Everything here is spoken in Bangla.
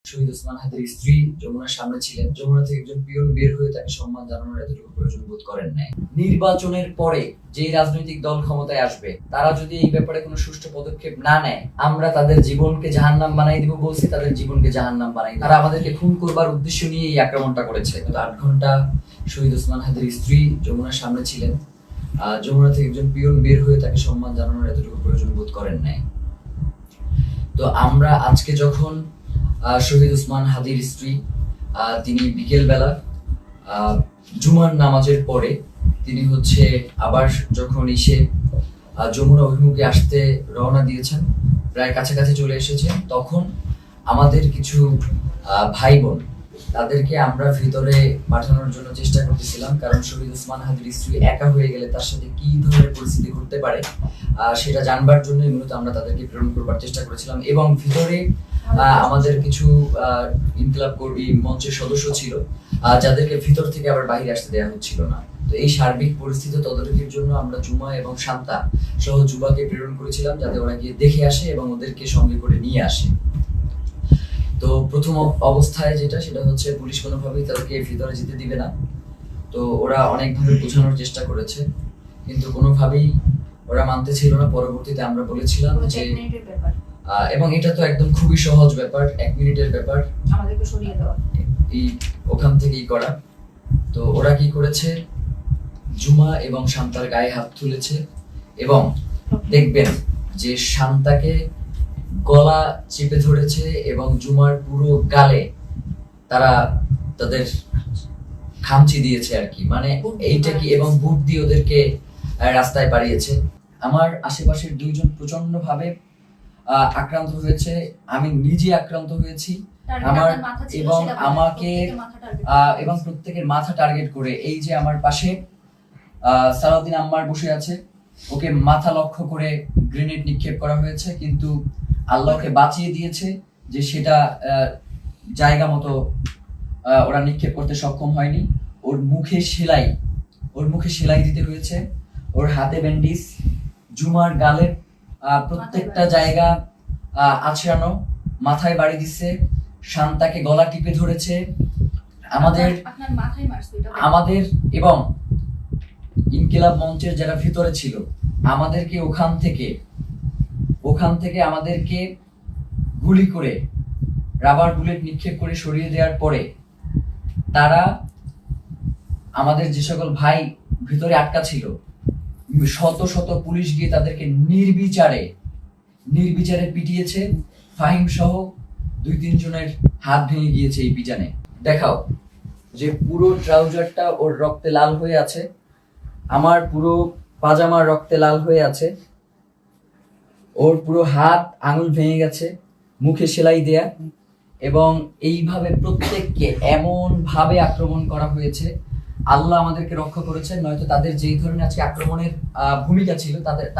শহীদ ওসমান হাদির স্ত্রী যমুনার সামনে ছিলেন। যমুনা থেকে একজন পিয়ন বের হয়ে তাকে সম্মান জানানোর এতটুকু প্রয়োজন বোধ করেন নাই। নির্বাচনের পরে যে রাজনৈতিক দল ক্ষমতায় আসবে তারা যদি এই ব্যাপারে কোনো সুষ্ঠু পদক্ষেপ না নেয়, আমরা তাদের জীবনকে জাহান্নাম বানাই দিব বলছি, তাদের জীবনকে জাহান্নাম বানাই। তারা আমাদেরকে খুন করবার উদ্দেশ্য নিয়ে এই আক্রমণটা করেছে। 8 ঘন্টা শহীদ ওসমান হাদির স্ত্রী যমুনার সামনে ছিলেন। যমুনা থেকে একজন পিয়ন বের হয়ে তাকে সম্মান জানানোর এতটুকু প্রয়োজন বোধ করেন নাই। তো আমরা আজকে যখন শহীদ ওসমান হাদির স্ত্রী তিনি বিকেল বেলা জুমার নামাজের পরে তিনি আবার যখন এসে যমুনা অভিমুখে আসতে রওনা দিয়েছেন, প্রায় কাছাকাছি চলে এসেছেন, তখন আমাদের কিছু ভাই বোন তাদেরকে আমরা ভিতরে পাঠানোর জন্য চেষ্টা করতেছিলাম, কারণ শহীদ ওসমান হাদির স্ত্রী একা হয়ে গেলে তার সাথে কি ধরনের পরিস্থিতি ঘটতে পারে সেটা জানবার জন্য মূলত আমরা তাদেরকে প্রেরণ করবার চেষ্টা করেছিলাম। এবং ভিতরে আমাদের কিছু ইনকিলাব কর্মী মঞ্চের সদস্য ছিল যাদেরকে ভিতর থেকে আবার বাইরে আসতে দেওয়া হচ্ছিল না। তো এই সার্বিক পরিস্থিতি তদারকির জন্য আমরা জুমা এবং শান্তা সহ যুবাকে প্রেরণ করেছিলাম, যাতে ওরা গিয়ে দেখে আসে এবং ওদেরকে সঙ্গে করে নিয়ে আসে। তো প্রথম অবস্থায় সেটা হচ্ছে পুলিশ কোনোভাবেই তাদেরকে ভিতরে যেতে দিবে না। তো ওরা অনেকভাবে বোঝানোর চেষ্টা করেছে, কিন্তু কোনোভাবেই ওরা মানতে ছিল না। পরবর্তীতে আমরা বলেছিলাম যে এবং এটা তো একদম খুবই সহজ ব্যাপার, 1 মিনিটের ব্যাপার, আমাদেরকে সরিয়ে দেওয়া, এই ওখান থেকেই করা। তো ওরা কি করেছে, জুমা এবং শান্তার গায়ে হাত তুলেছে এবং দেখবেন যে শান্তাকে গলা চেপে ধরেছে এবং জুমার পুরো গালে তারা তাদের খামচি দিয়েছে আর কি, মানে এইটা কি, এবং বুট দিয়ে ওদেরকে রাস্তায় পাঠিয়েছে। আমার আশেপাশের 2 জন প্রচন্ড ভাবে আক্রান্ত হয়েছে, আমি নিজে আক্রান্ত হয়েছি, আমার এবং আমাকে এবং প্রত্যেকের মাথা টার্গেট করে। এই যে আমার পাশে সালাউদ্দিন আম্মার বসে আছে, ওকে মাথা লক্ষ্য করে গ্রেনেড নিক্ষেপ করা হয়েছে, কিন্তু আল্লাহকে বাঁচিয়ে দিয়েছে যে সেটা জায়গা মতো ওরা নিক্ষেপ করতে সক্ষম হয়নি। ওর মুখে সেলাই দিতে হয়েছে, ওর হাতে ব্যান্ডিজ, জুমার গালের প্রত্যেকটা জায়গা আছড়ানো, মাথায় বাড়ি দিচ্ছে, শান্তাকে গলা টিপে ধরেছে আমাদের এবং ইনকিলাব মঞ্চের যারা ভিতরে ছিল আমাদেরকে ওখান থেকে আমাদেরকে গুলি করে, রাবার বুলেট নিক্ষেপ করে সরিয়ে দেওয়ার পরে তারা আমাদের যে সকল ভাই ভিতরে আটকা ছিল, শত শত পুলিশ গিয়ে তাদেরকে নির্বিচারে পিটিয়েছে। ফাহিম সহ 2-3 জনের হাত ভেঙে গিয়েছে এই পিটানে। দেখাও যে পুরো ট্রাউজারটা ওর রক্তে লাল হয়ে আছে, আমার পুরো পাজামার রক্তে লাল হয়ে আছে, ওর পুরো হাত আঙুল ভেঙে গেছে, মুখে সেলাই দেয়া, এবং এইভাবে প্রত্যেককে এমন ভাবে আক্রমণ করা হয়েছে। আল্লাহ আমাদেরকে রক্ষা করেছেন, নয়তো তাদের যেই ধরনের আজকে আক্রমণের ভূমিকা ছিল তাদের